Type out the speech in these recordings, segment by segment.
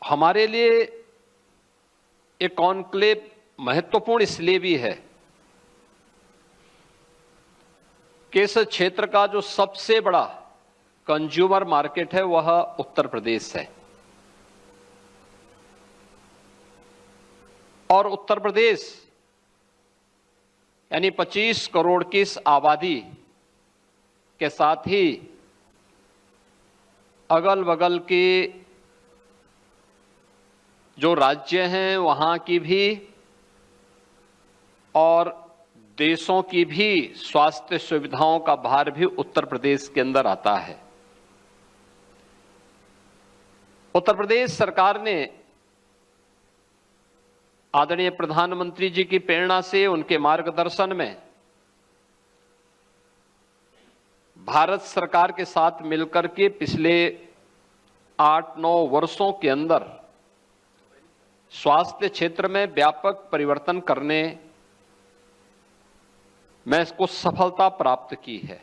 हमारे लिए ये कॉन्क्लेव महत्वपूर्ण इसलिए भी है कि इस क्षेत्र का जो सबसे बड़ा कंज्यूमर मार्केट है वह उत्तर प्रदेश है और उत्तर प्रदेश यानी 25 करोड़ की इस आबादी के साथ ही अगल बगल के जो राज्य हैं वहां की भी और देशों की भी स्वास्थ्य सुविधाओं का भार भी उत्तर प्रदेश के अंदर आता है। उत्तर प्रदेश सरकार ने आदरणीय प्रधानमंत्री जी की प्रेरणा से, उनके मार्गदर्शन में भारत सरकार के साथ मिलकर के पिछले 8-9 वर्षों के अंदर स्वास्थ्य क्षेत्र में व्यापक परिवर्तन करने में इसको सफलता प्राप्त की है।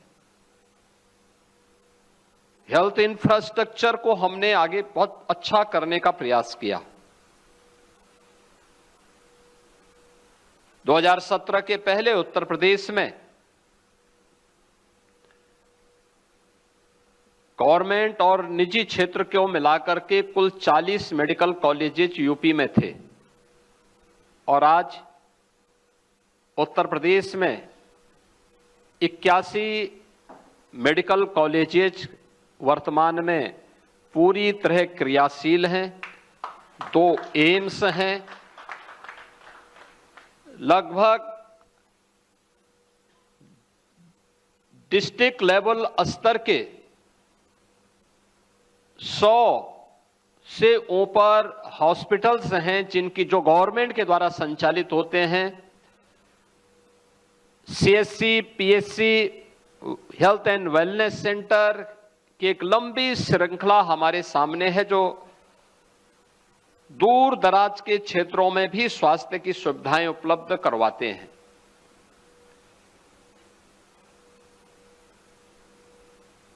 हेल्थ इंफ्रास्ट्रक्चर को हमने आगे बहुत अच्छा करने का प्रयास किया। 2017 के पहले उत्तर प्रदेश में गवर्नमेंट और निजी क्षेत्र को मिलाकर के कुल 40 मेडिकल कॉलेजेस यूपी में थे और आज उत्तर प्रदेश में 81 मेडिकल कॉलेजेस वर्तमान में पूरी तरह क्रियाशील हैं। 2 एम्स हैं। लगभग डिस्ट्रिक्ट लेवल स्तर के 100 से ऊपर हॉस्पिटल्स हैं जिनकी जो गवर्नमेंट के द्वारा संचालित होते हैं। CSC, PSC, health and wellness centre की एक लंबी श्रृंखला हमारे सामने है जो दूर दराज के क्षेत्रों में भी स्वास्थ्य की सुविधाएं उपलब्ध करवाते हैं।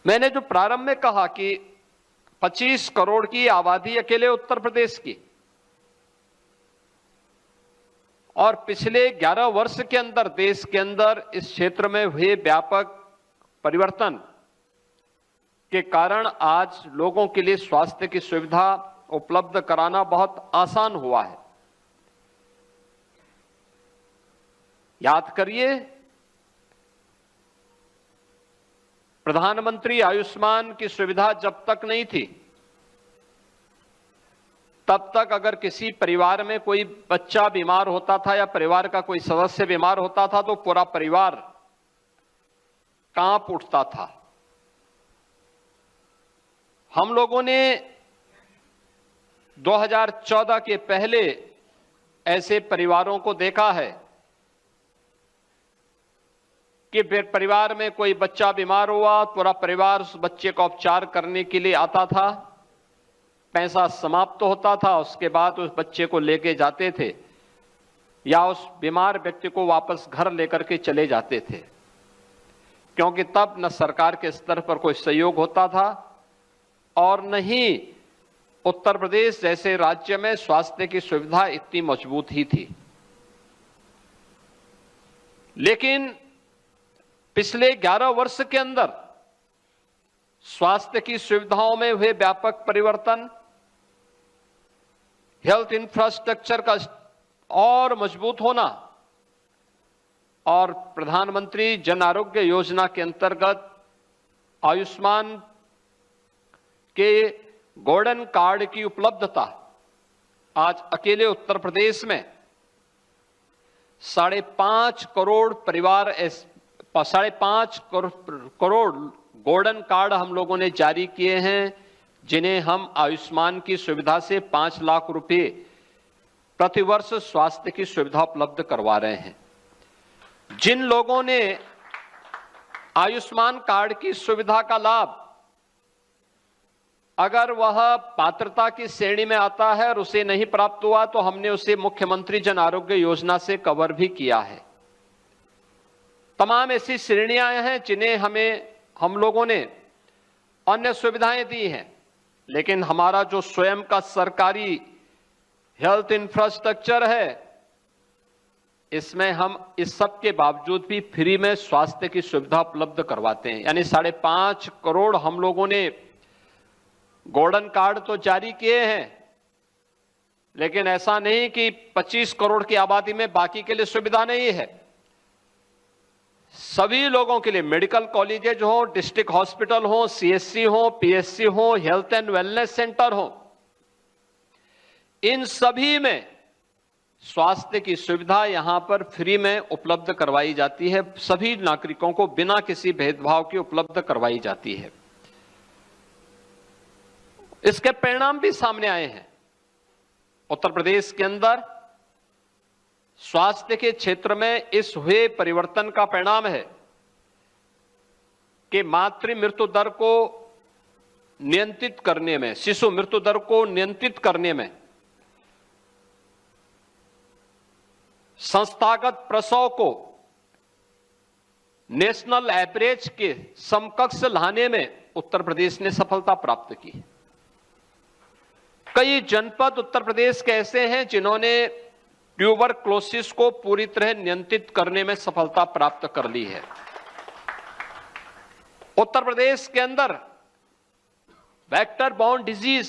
मैंने जो प्रारंभ में कहा कि 25 करोड़ की आबादी अकेले उत्तर प्रदेश की और पिछले 11 वर्ष के अंदर देश के अंदर इस क्षेत्र में हुए व्यापक परिवर्तन के कारण आज लोगों के लिए स्वास्थ्य की सुविधा उपलब्ध कराना बहुत आसान हुआ है। याद करिए, प्रधानमंत्री आयुष्मान की सुविधा जब तक नहीं थी तब तक अगर किसी परिवार में कोई बच्चा बीमार होता था या परिवार का कोई सदस्य बीमार होता था तो पूरा परिवार कांप उठता था। हम लोगों ने 2014 के पहले ऐसे परिवारों को देखा है कि परिवार में कोई बच्चा बीमार हुआ, पूरा परिवार उस बच्चे का उपचार करने के लिए आता था। पैसा समाप्त होता था, उसके बाद उस बच्चे को लेके जाते थे या उस बीमार व्यक्ति को वापस घर लेकर के चले जाते थे, क्योंकि तब न सरकार के स्तर पर कोई सहयोग होता था और न ही उत्तर प्रदेश जैसे राज्य में स्वास्थ्य की सुविधा इतनी मजबूत ही थी। लेकिन पिछले 11 वर्ष के अंदर स्वास्थ्य की सुविधाओं में हुए व्यापक परिवर्तन, हेल्थ इंफ्रास्ट्रक्चर का और मजबूत होना और प्रधानमंत्री जन आरोग्य योजना के अंतर्गत आयुष्मान के गोल्डन कार्ड की उपलब्धता, आज अकेले उत्तर प्रदेश में 5.5 करोड़ परिवार, 5.5 करोड़ गोल्डन कार्ड हम लोगों ने जारी किए हैं, जिन्हें हम आयुष्मान की सुविधा से 5 लाख रुपए प्रतिवर्ष स्वास्थ्य की सुविधा उपलब्ध करवा रहे हैं। जिन लोगों ने आयुष्मान कार्ड की सुविधा का लाभ, अगर वह पात्रता की श्रेणी में आता है और उसे नहीं प्राप्त हुआ तो हमने उसे मुख्यमंत्री जन आरोग्य योजना से कवर भी किया है। तमाम ऐसी श्रेणियां हैं जिन्हें हम लोगों ने अन्य सुविधाएं दी हैं, लेकिन हमारा जो स्वयं का सरकारी हेल्थ इंफ्रास्ट्रक्चर है, इसमें हम इस सब के बावजूद भी फ्री में स्वास्थ्य की सुविधा उपलब्ध करवाते हैं। यानी 5.5 करोड़ हम लोगों ने गोल्डन कार्ड तो जारी किए हैं, लेकिन ऐसा नहीं कि 25 करोड़ की आबादी में बाकी के लिए सुविधा नहीं है। सभी लोगों के लिए मेडिकल कॉलेजेज हो, डिस्ट्रिक्ट हॉस्पिटल हो, सीएससी हो, पीएससी हो, हेल्थ एंड वेलनेस सेंटर हो, इन सभी में स्वास्थ्य की सुविधा यहां पर फ्री में उपलब्ध करवाई जाती है। सभी नागरिकों को बिना किसी भेदभाव के उपलब्ध करवाई जाती है। इसके परिणाम भी सामने आए हैं। उत्तर प्रदेश के अंदर स्वास्थ्य के क्षेत्र में इस हुए परिवर्तन का परिणाम है कि मातृ मृत्यु दर को नियंत्रित करने में, शिशु मृत्यु दर को नियंत्रित करने में, संस्थागत प्रसव को नेशनल एवरेज के समकक्ष लाने में उत्तर प्रदेश ने सफलता प्राप्त की। कई जनपद उत्तर प्रदेश के ऐसे हैं जिन्होंने ट्यूबरक्लोसिस को पूरी तरह नियंत्रित करने में सफलता प्राप्त कर ली है। उत्तर प्रदेश के अंदर वेक्टर बाउंड डिजीज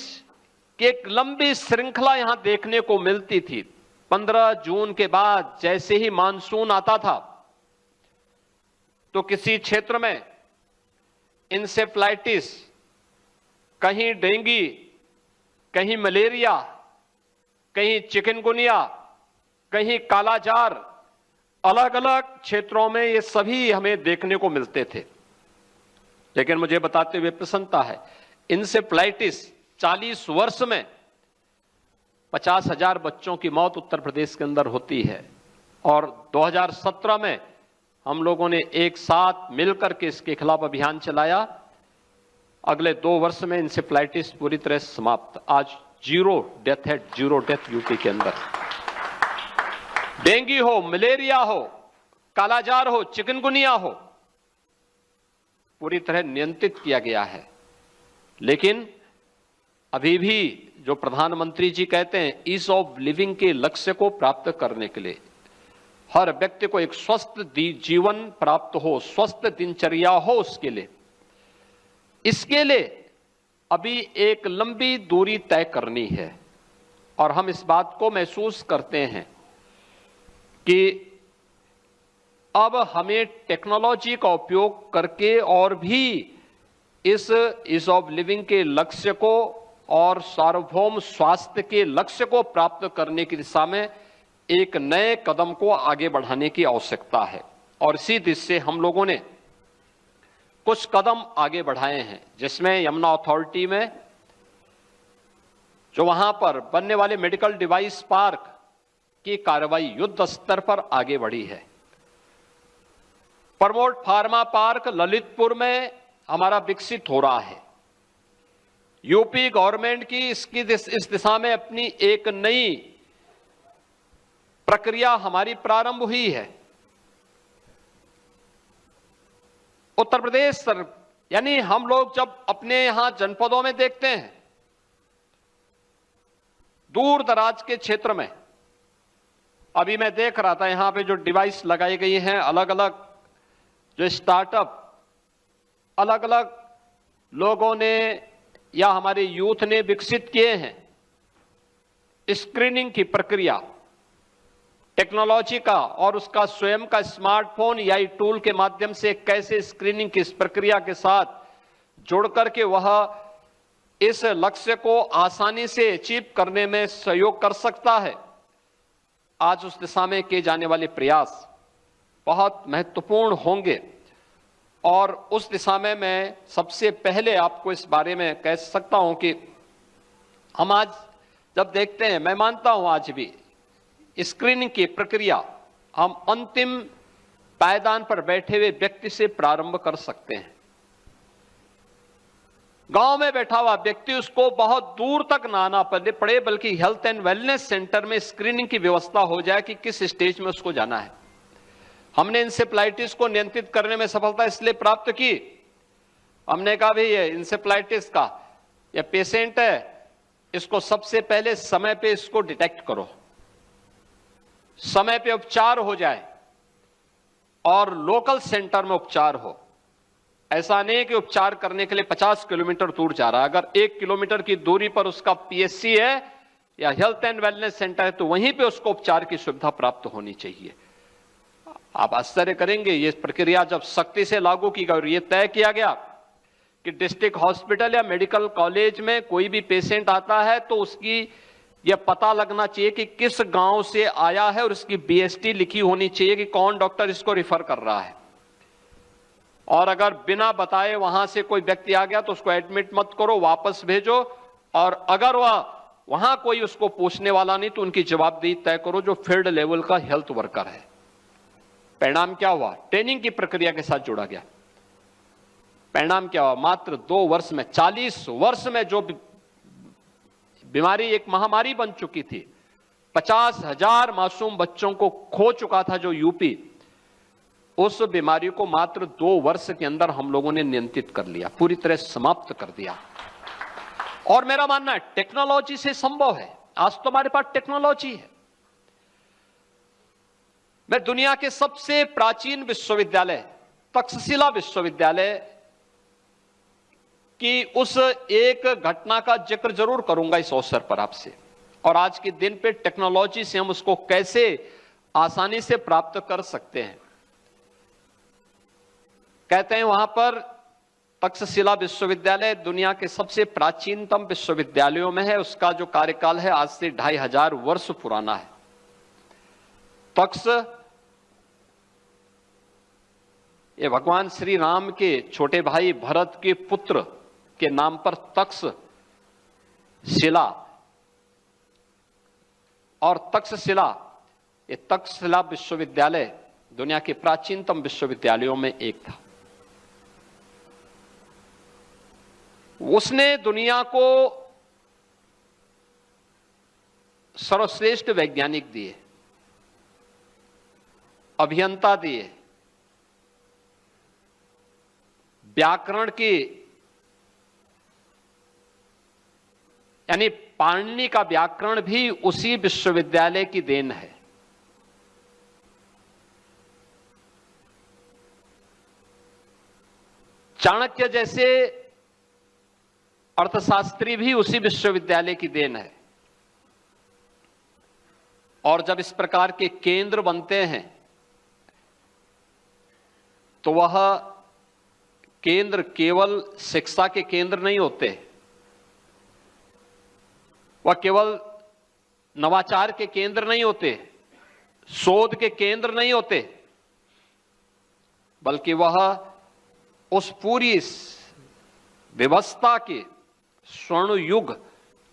की एक लंबी श्रृंखला यहां देखने को मिलती थी। 15 जून के बाद जैसे ही मानसून आता था तो किसी क्षेत्र में इंसेफ्लाइटिस, कहीं डेंगू, कहीं मलेरिया, कहीं चिकनगुनिया, कहीं कालाजार, अलग अलग क्षेत्रों में ये सभी हमें देखने को मिलते थे। लेकिन मुझे बताते हुए प्रसन्नता है, इंसेफ्लाइटिस 40 वर्ष में 50,000 बच्चों की मौत उत्तर प्रदेश के अंदर होती है। और 2017 में हम लोगों ने एक साथ मिलकर के इसके खिलाफ अभियान चलाया। अगले 2 वर्ष में इंसेफ्लाइटिस पूरी तरह समाप्त। आज 0 डेथ है, 0 डेथ यूपी के अंदर। डेंगू हो, मलेरिया हो, कालाजार हो, चिकनगुनिया हो, पूरी तरह नियंत्रित किया गया है। लेकिन अभी भी जो प्रधानमंत्री जी कहते हैं, ईज ऑफ लिविंग के लक्ष्य को प्राप्त करने के लिए, हर व्यक्ति को एक स्वस्थ जीवन प्राप्त हो, स्वस्थ दिनचर्या हो, उसके लिए, इसके लिए अभी एक लंबी दूरी तय करनी है। और हम इस बात को महसूस करते हैं कि अब हमें टेक्नोलॉजी का उपयोग करके और भी इस ईज ऑफ लिविंग के लक्ष्य को और सार्वभौम स्वास्थ्य के लक्ष्य को प्राप्त करने की दिशा में एक नए कदम को आगे बढ़ाने की आवश्यकता है। और इसी दिशा से हम लोगों ने कुछ कदम आगे बढ़ाए हैं, जिसमें यमुना अथॉरिटी में जो वहां पर बनने वाले मेडिकल डिवाइस पार्क की कार्रवाई युद्ध स्तर पर आगे बढ़ी है। प्रमोट फार्मा पार्क ललितपुर में हमारा विकसित हो रहा है। यूपी गवर्नमेंट की इस दिशा में अपनी एक नई प्रक्रिया हमारी प्रारंभ हुई है। उत्तर प्रदेश यानी हम लोग जब अपने यहां जनपदों में देखते हैं, दूर दराज के क्षेत्र में, अभी मैं देख रहा था यहां पे जो डिवाइस लगाई गई हैं, अलग अलग जो स्टार्टअप अलग अलग लोगों ने या हमारे यूथ ने विकसित किए हैं, स्क्रीनिंग की प्रक्रिया, टेक्नोलॉजी का और उसका स्वयं का स्मार्टफोन या टूल के माध्यम से कैसे स्क्रीनिंग की इस प्रक्रिया के साथ जोड़ करके वह इस लक्ष्य को आसानी से अचीव करने में सहयोग कर सकता है। आज उस दिशा में किए जाने वाले प्रयास बहुत महत्वपूर्ण होंगे और उस दिशा में मैं सबसे पहले आपको इस बारे में कह सकता हूं कि हम आज जब देखते हैं, मैं मानता हूं आज भी स्क्रीनिंग की प्रक्रिया हम अंतिम पायदान पर बैठे हुए व्यक्ति से प्रारंभ कर सकते हैं। गांव में बैठा हुआ व्यक्ति, उसको बहुत दूर तक ना आना पड़े, बल्कि हेल्थ एंड वेलनेस सेंटर में स्क्रीनिंग की व्यवस्था हो जाए कि किस स्टेज में उसको जाना है। हमने इंसेफ्लाइटिस को नियंत्रित करने में सफलता इसलिए प्राप्त की, हमने कहा भाई ये इंसेफ्लाइटिस का ये पेशेंट है, इसको सबसे पहले समय पे इसको डिटेक्ट करो, समय पे उपचार हो जाए और लोकल सेंटर में उपचार हो। ऐसा नहीं कि उपचार करने के लिए 50 किलोमीटर दूर जा रहा है। अगर 1 किलोमीटर की दूरी पर उसका पीएचसी है या हेल्थ एंड वेलनेस सेंटर है तो वहीं पे उसको उपचार की सुविधा प्राप्त होनी चाहिए। आप आश्चर्य करेंगे, ये प्रक्रिया जब सख्ती से लागू की गई और ये तय किया गया कि डिस्ट्रिक्ट हॉस्पिटल या मेडिकल कॉलेज में कोई भी पेशेंट आता है तो उसकी यह पता लगना चाहिए कि किस गांव से आया है और उसकी बीएसटी लिखी होनी चाहिए कि कौन डॉक्टर इसको रिफर कर रहा है। और अगर बिना बताए वहां से कोई व्यक्ति आ गया तो उसको एडमिट मत करो, वापस भेजो। और अगर वहां कोई उसको पूछने वाला नहीं तो उनकी जवाबदेही तय करो जो फील्ड लेवल का हेल्थ वर्कर है। परिणाम क्या हुआ? ट्रेनिंग की प्रक्रिया के साथ जोड़ा गया। परिणाम क्या हुआ? मात्र 2 वर्ष में, 40 वर्ष में जो बीमारी एक महामारी बन चुकी थी, 50,000 मासूम बच्चों को खो चुका था जो यूपी, उस बीमारी को मात्र 2 वर्ष के अंदर हम लोगों ने नियंत्रित कर लिया, पूरी तरह समाप्त कर दिया। और मेरा मानना है टेक्नोलॉजी से संभव है। आज तो हमारे पास टेक्नोलॉजी है। मैं दुनिया के सबसे प्राचीन विश्वविद्यालय तक्षशिला विश्वविद्यालय की उस एक घटना का जिक्र जरूर करूंगा इस अवसर पर आपसे, और आज के दिन पे टेक्नोलॉजी से हम उसको कैसे आसानी से प्राप्त कर सकते हैं। कहते हैं वहां पर तक्षशिला विश्वविद्यालय दुनिया के सबसे प्राचीनतम विश्वविद्यालयों में है। उसका जो कार्यकाल है आज से 2500 वर्ष पुराना है। तक्ष ये भगवान श्री राम के छोटे भाई भरत के पुत्र के नाम पर तक्षशिला, और तक्षशिला ये तक्षशिला विश्वविद्यालय दुनिया के प्राचीनतम विश्वविद्यालयों में एक था। उसने दुनिया को सर्वश्रेष्ठ वैज्ञानिक दिए, अभियंता दिए, व्याकरण की यानी पाणिनि का व्याकरण भी उसी विश्वविद्यालय की देन है। चाणक्य जैसे अर्थशास्त्री भी उसी विश्वविद्यालय की देन है। और जब इस प्रकार के केंद्र बनते हैं तो वह केंद्र केवल शिक्षा के केंद्र नहीं होते, वह केवल नवाचार के केंद्र नहीं होते, शोध के केंद्र नहीं होते, बल्कि वह उस पूरी व्यवस्था के स्वर्ण युग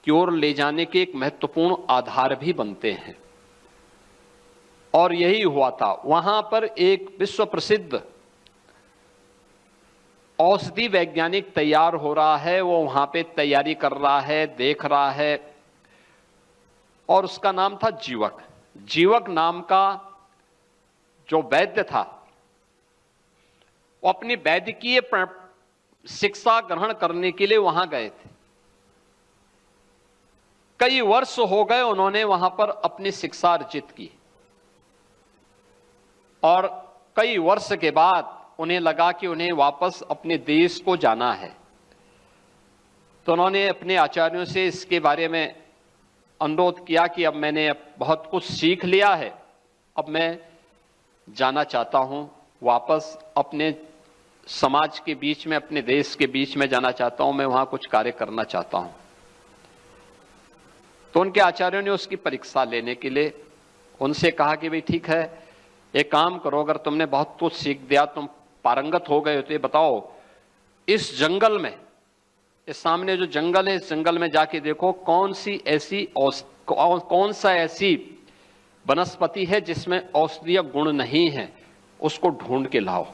की ओर ले जाने के एक महत्वपूर्ण आधार भी बनते हैं। और यही हुआ था। वहां पर एक विश्व प्रसिद्ध औषधि वैज्ञानिक तैयार हो रहा है, वो वहां पे तैयारी कर रहा है, देख रहा है, और उसका नाम था जीवक। जीवक नाम का जो वैद्य था वो अपनी वैद्यकीय शिक्षा ग्रहण करने के लिए वहां गए थे। कई वर्ष हो गए उन्होंने वहां पर अपनी शिक्षा अर्जित की, और कई वर्ष के बाद उन्हें लगा कि उन्हें वापस अपने देश को जाना है। तो उन्होंने अपने आचार्यों से इसके बारे में अनुरोध किया कि अब मैंने बहुत कुछ सीख लिया है, अब मैं जाना चाहता हूं, वापस अपने समाज के बीच में, अपने देश के बीच में जाना चाहता हूं, मैं वहां कुछ कार्य करना चाहता हूं। तो उनके आचार्यों ने उसकी परीक्षा लेने के लिए उनसे कहा कि भाई ठीक है, एक काम करो, अगर तुमने बहुत कुछ सीख दिया, तुम पारंगत हो गए हो, तो ये बताओ इस जंगल में, इस सामने जो जंगल है, इस जंगल में जाके देखो कौन सा ऐसी वनस्पति है जिसमें औषधीय गुण नहीं है, उसको ढूंढ के लाओ।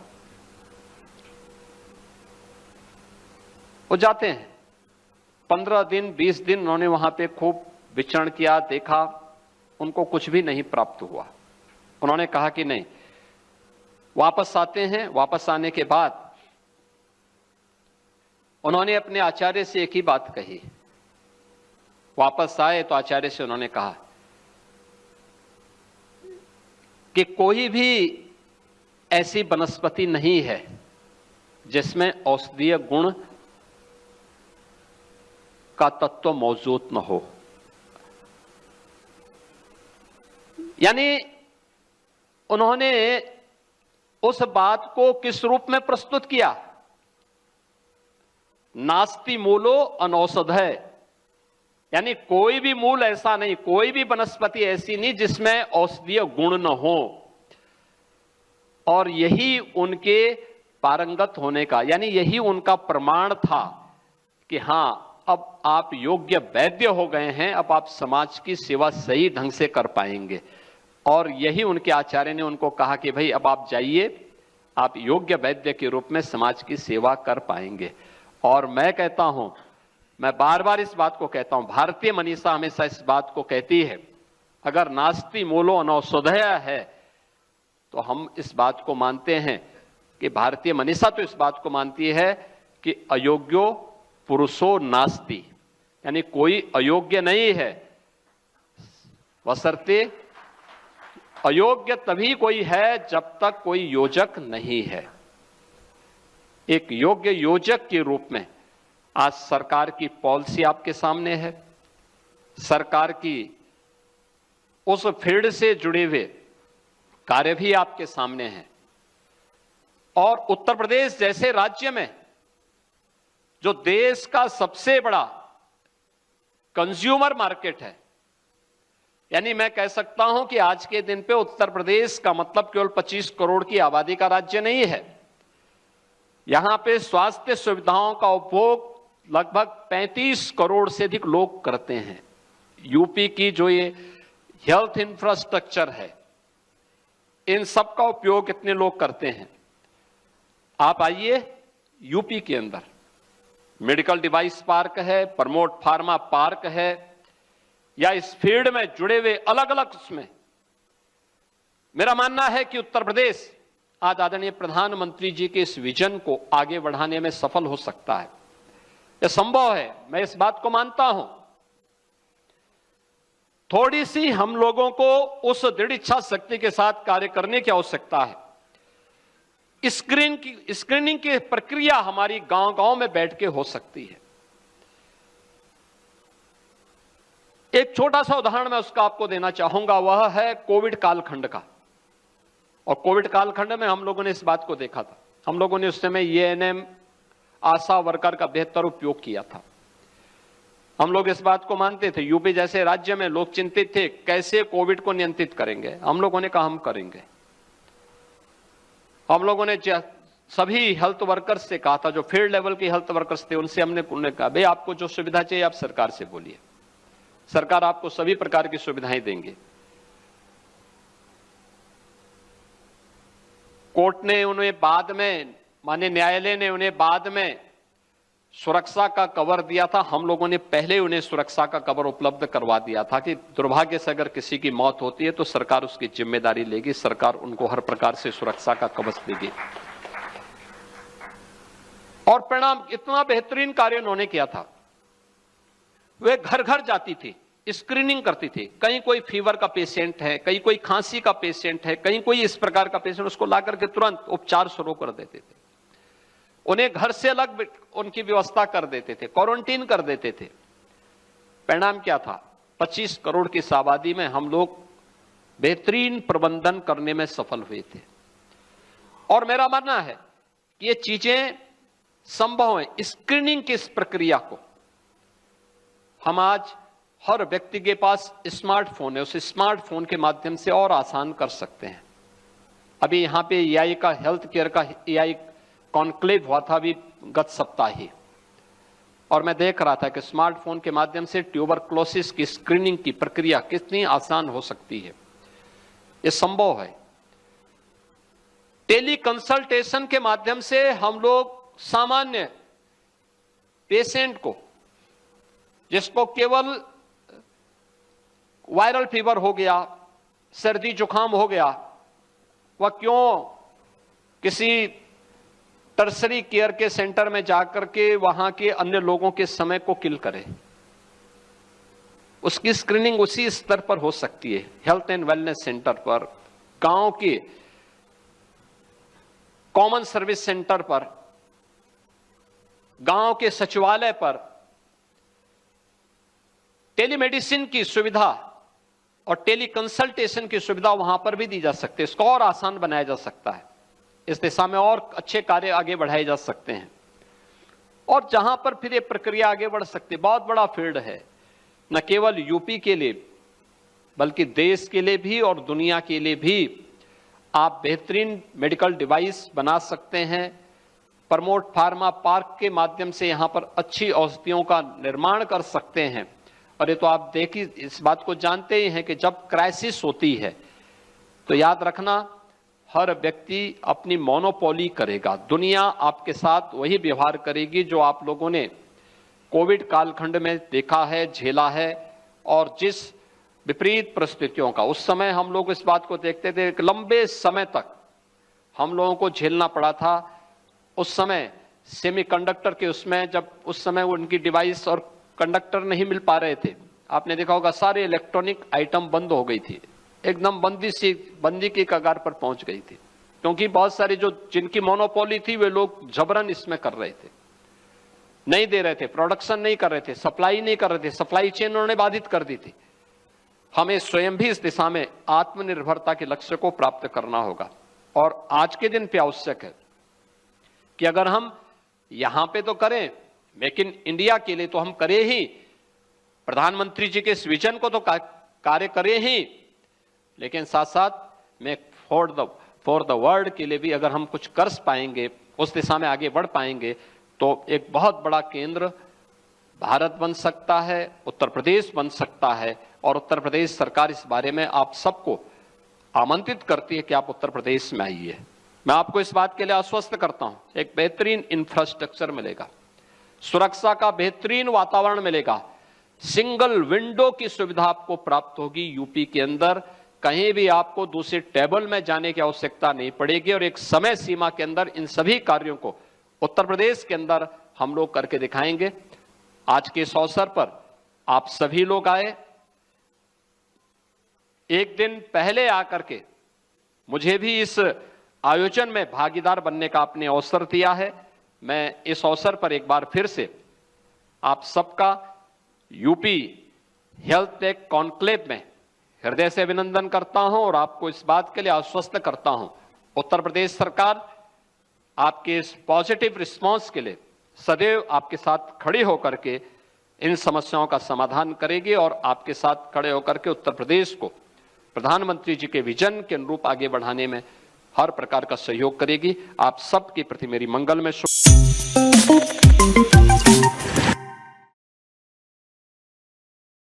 वो जाते हैं। 15 दिन 20 दिन उन्होंने वहां पे खूब विचरण किया, देखा, उनको कुछ भी नहीं प्राप्त हुआ। उन्होंने कहा कि नहीं, वापस आते हैं। वापस आने के बाद उन्होंने अपने आचार्य से एक ही बात कही। वापस आए तो आचार्य से उन्होंने कहा कि कोई भी ऐसी वनस्पति नहीं है जिसमें औषधीय गुण का तत्व मौजूद न हो। यानी उन्होंने उस बात को किस रूप में प्रस्तुत किया? नास्ति मूलो अनौषधय, यानी कोई भी मूल ऐसा नहीं, कोई भी वनस्पति ऐसी नहीं जिसमें औषधीय गुण न हो। और यही उनके पारंगत होने का, यानी यही उनका प्रमाण था कि हां, अब आप योग्य वैद्य हो गए हैं, अब आप समाज की सेवा सही ढंग से कर पाएंगे। और यही उनके आचार्य ने उनको कहा कि भाई अब आप जाइए, आप योग्य वैद्य के रूप में समाज की सेवा कर पाएंगे। और मैं कहता हूं, मैं बार बार इस बात को कहता हूं, भारतीय मनीषा हमेशा इस बात को कहती है, अगर नास्ति मूलो अनौषधय है तो हम इस बात को मानते हैं कि भारतीय मनीषा तो इस बात को मानती है कि अयोग्यो पुरुषो नास्ति, यानी कोई अयोग्य नहीं है, बशर्ते अयोग्य तभी कोई है जब तक कोई योजक नहीं है। एक योग्य योजक के रूप में आज सरकार की पॉलिसी आपके सामने है, सरकार की उस फील्ड से जुड़े हुए कार्य भी आपके सामने हैं। और उत्तर प्रदेश जैसे राज्य में, जो देश का सबसे बड़ा कंज्यूमर मार्केट है, यानी मैं कह सकता हूं कि आज के दिन पे उत्तर प्रदेश का मतलब केवल 25 करोड़ की आबादी का राज्य नहीं है। यहां पे स्वास्थ्य सुविधाओं का उपभोग लगभग 35 करोड़ से अधिक लोग करते हैं। यूपी की जो ये हेल्थ इंफ्रास्ट्रक्चर है, इन सब का उपयोग कितने लोग करते हैं? आप आइए यूपी के अंदर मेडिकल डिवाइस पार्क है, प्रमोट फार्मा पार्क है, या इस फील्ड में जुड़े हुए अलग अलग उसमें, मेरा मानना है कि उत्तर प्रदेश आज आदरणीय प्रधानमंत्री जी के इस विजन को आगे बढ़ाने में सफल हो सकता है। यह संभव है, मैं इस बात को मानता हूं। थोड़ी सी हम लोगों को उस दृढ़ इच्छा शक्ति के साथ कार्य करने की आवश्यकता है। स्क्रीनिंग की प्रक्रिया हमारी गांव-गांव में बैठ के हो सकती है। एक छोटा सा उदाहरण मैं उसका आपको देना चाहूंगा, वह है कोविड कालखंड का। और कोविड कालखंड में हम लोगों ने इस बात को देखा था, हम लोगों ने उस समय एएनएम आशा वर्कर का बेहतर उपयोग किया था। हम लोग इस बात को मानते थे, यूपी जैसे राज्य में लोग चिंतित थे कैसे कोविड को नियंत्रित करेंगे। हम लोगों ने कहा हम करेंगे। हम लोगों ने सभी हेल्थ वर्कर्स से कहा था, जो फील्ड लेवल के हेल्थ वर्कर्स थे उनसे हमने कहा, भाई आपको जो सुविधा चाहिए आप सरकार से बोलिए, सरकार आपको सभी प्रकार की सुविधाएं देंगे। कोर्ट ने उन्हें बाद में, माननीय न्यायालय ने उन्हें बाद में सुरक्षा का कवर दिया था। हम लोगों ने पहले उन्हें सुरक्षा का कवर उपलब्ध करवा दिया था कि दुर्भाग्य से अगर किसी की मौत होती है तो सरकार उसकी जिम्मेदारी लेगी, सरकार उनको हर प्रकार से सुरक्षा का कवच देगी। और परिणाम, इतना बेहतरीन कार्य उन्होंने किया था। वे घर घर जाती थी, स्क्रीनिंग करती थी। कहीं कोई फीवर का पेशेंट है, कहीं कोई खांसी का पेशेंट है, कहीं कोई इस प्रकार का पेशेंट, उसको ला करके तुरंत उपचार शुरू कर देते थे। उन्हें घर से अलग उनकी व्यवस्था कर देते थे, क्वारंटीन कर देते थे। परिणाम क्या था? 25 करोड़ की आबादी में हम लोग बेहतरीन प्रबंधन करने में सफल हुए थे। और मेरा मानना है कि ये चीजें संभव है। स्क्रीनिंग की इस प्रक्रिया को हम आज, हर व्यक्ति के पास स्मार्टफोन है, उस स्मार्टफोन के माध्यम से और आसान कर सकते हैं। अभी यहां पे एआई का, हेल्थ केयर का एआई कॉन्क्लेव हुआ था अभी गत सप्ताह ही, और मैं देख रहा था कि स्मार्टफोन के माध्यम से ट्यूबरक्लोसिस की स्क्रीनिंग की प्रक्रिया कितनी आसान हो सकती है। यह संभव है। टेली कंसल्टेशन के माध्यम से हम लोग सामान्य पेशेंट को, जिसको केवल वायरल फीवर हो गया, सर्दी जुकाम हो गया, वह क्यों किसी टर्सरी केयर के सेंटर में जाकर के वहां के अन्य लोगों के समय को किल करे। उसकी स्क्रीनिंग उसी स्तर पर हो सकती है, हेल्थ एंड वेलनेस सेंटर पर, गांव के कॉमन सर्विस सेंटर पर, गांव के सचिवालय पर टेलीमेडिसिन की सुविधा और टेली कंसल्टेशन की सुविधा वहां पर भी दी जा सकती है। इसको और आसान बनाया जा सकता है, इस दिशा में और अच्छे कार्य आगे बढ़ाए जा सकते हैं। और जहां पर फिर ये प्रक्रिया आगे बढ़ सकती है, बहुत बड़ा फील्ड है, न केवल यूपी के लिए बल्कि देश के लिए भी और दुनिया के लिए भी। आप बेहतरीन मेडिकल डिवाइस बना सकते हैं, प्रमोट फार्मा पार्क के माध्यम से यहां पर अच्छी औषधियों का निर्माण कर सकते हैं। और ये तो आप देखिए, इस बात को जानते ही हैं कि जब क्राइसिस होती है तो याद रखना, हर व्यक्ति अपनी मोनोपोली करेगा, दुनिया आपके साथ वही व्यवहार करेगी जो आप लोगों ने कोविड कालखंड में देखा है, झेला है। और जिस विपरीत परिस्थितियों का उस समय हम लोग इस बात को देखते थे, एक लंबे समय तक हम लोगों को झेलना पड़ा था। उस समय सेमीकंडक्टर के उसमें, जब उस समय उनकी डिवाइस और कंडक्टर नहीं मिल पा रहे थे, आपने देखा होगा सारे इलेक्ट्रॉनिक आइटम बंद हो गई थी, एकदम बंदी की कगार पर पहुंच गई थी, क्योंकि बहुत सारे जो जिनकी मोनोपोली थी वे लोग जबरन इसमें कर रहे थे, नहीं दे रहे थे, प्रोडक्शन नहीं कर रहे थे, सप्लाई नहीं कर रहे थे, सप्लाई चेन उन्होंने बाधित कर दी थी। हमें स्वयं भी इस दिशा में आत्मनिर्भरता के लक्ष्य को प्राप्त करना होगा। और आज के दिन पे आवश्यक है कि अगर हम यहां पे तो करें, मेक इन इंडिया के लिए तो हम करें ही, प्रधानमंत्री जी के इस विजन को तो कार्य करें ही, लेकिन साथ साथ में फॉर द वर्ल्ड के लिए भी अगर हम कुछ कर पाएंगे, उस दिशा में आगे बढ़ पाएंगे, तो एक बहुत बड़ा केंद्र भारत बन सकता है, उत्तर प्रदेश बन सकता है। और उत्तर प्रदेश सरकार इस बारे में आप सबको आमंत्रित करती है कि आप उत्तर प्रदेश में आइए। मैं आपको इस बात के लिए आश्वस्त करता हूं, एक बेहतरीन इंफ्रास्ट्रक्चर मिलेगा, सुरक्षा का बेहतरीन वातावरण मिलेगा, सिंगल विंडो की सुविधा आपको प्राप्त होगी यूपी के अंदर। कहीं भी आपको दूसरे टेबल में जाने की आवश्यकता नहीं पड़ेगी और एक समय सीमा के अंदर इन सभी कार्यों को उत्तर प्रदेश के अंदर हम लोग करके दिखाएंगे। आज के इस अवसर पर आप सभी लोग आए, एक दिन पहले आकर के मुझे भी इस आयोजन में भागीदार बनने का आपने अवसर दिया है। मैं इस अवसर पर एक बार फिर से आप सबका यूपी हेल्थ टेक कॉन्क्लेव में हृदय से अभिनंदन करता हूं और आपको इस बात के लिए आश्वस्त करता हूं, उत्तर प्रदेश सरकार आपके इस पॉजिटिव रिस्पांस के लिए सदैव आपके साथ खड़ी होकर के इन समस्याओं का समाधान करेगी और आपके साथ खड़े होकर के उत्तर प्रदेश को प्रधानमंत्री जी के विजन के अनुरूप आगे बढ़ाने में हर प्रकार का सहयोग करेगी। आप सबके प्रति मेरी मंगलमय शुभ